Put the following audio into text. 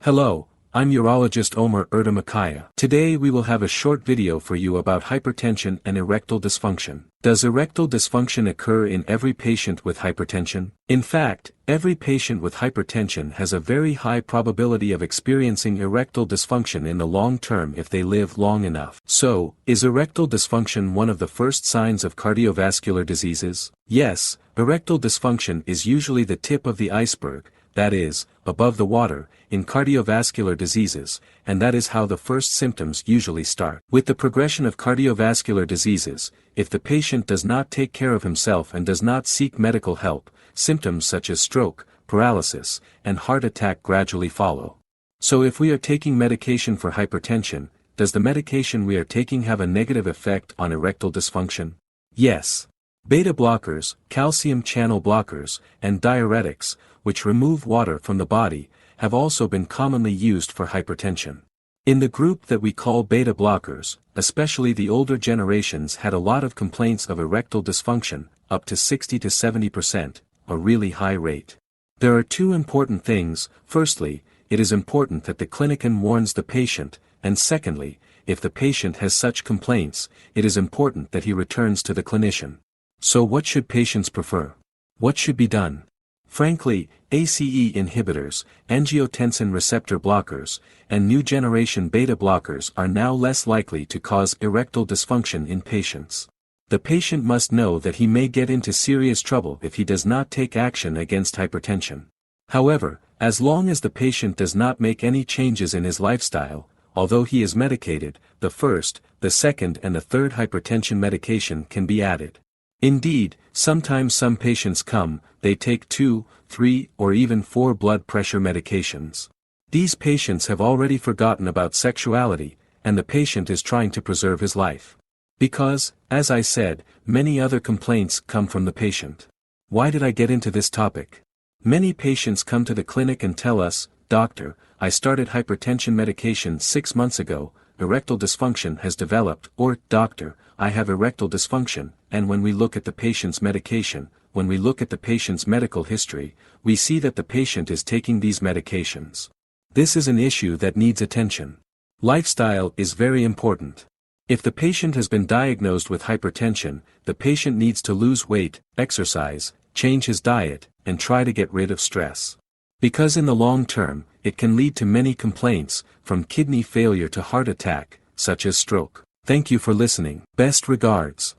Hello, I'm Urologist Erdem Akkaya. Today we will have a short video for you about hypertension and erectile dysfunction. Does erectile dysfunction occur in every patient with hypertension? In fact, every patient with hypertension has a very high probability of experiencing erectile dysfunction in the long term if they live long enough. So, is erectile dysfunction one of the first signs of cardiovascular diseases? Yes, erectile dysfunction is usually the tip of the iceberg, that is, above the water, in cardiovascular diseases, and that is how the first symptoms usually start. With the progression of cardiovascular diseases, if the patient does not take care of himself and does not seek medical help, symptoms such as stroke, paralysis, and heart attack gradually follow. So if we are taking medication for hypertension, does the medication we are taking have a negative effect on erectile dysfunction? Yes. Beta blockers, calcium channel blockers, and diuretics, which remove water from the body, have also been commonly used for hypertension. In the group that we call beta blockers, especially the older generations had a lot of complaints of erectile dysfunction, up to 60 to 70%, a really high rate. There are two important things. Firstly, it is important that the clinician warns the patient, and secondly, if the patient has such complaints, it is important that he returns to the clinician. So what should patients prefer? What should be done? Frankly, ACE inhibitors, angiotensin receptor blockers, and new generation beta blockers are now less likely to cause erectile dysfunction in patients. The patient must know that he may get into serious trouble if he does not take action against hypertension. However, as long as the patient does not make any changes in his lifestyle, although he is medicated, the first, the second and the third hypertension medication can be added. Indeed, sometimes some patients come, they take 2, 3, or even 4 blood pressure medications. These patients have already forgotten about sexuality, and the patient is trying to preserve his life. Because, as I said, many other complaints come from the patient. Why did I get into this topic? Many patients come to the clinic and tell us, "Doctor, I started hypertension medication 6 months ago, erectile dysfunction has developed," or, "Doctor, I have erectile dysfunction," and when we look at the patient's medication, when we look at the patient's medical history, we see that the patient is taking these medications. This is an issue that needs attention. Lifestyle is very important. If the patient has been diagnosed with hypertension, the patient needs to lose weight, exercise, change his diet, and try to get rid of stress. Because in the long term, it can lead to many complaints, from kidney failure to heart attack, such as stroke. Thank you for listening. Best regards.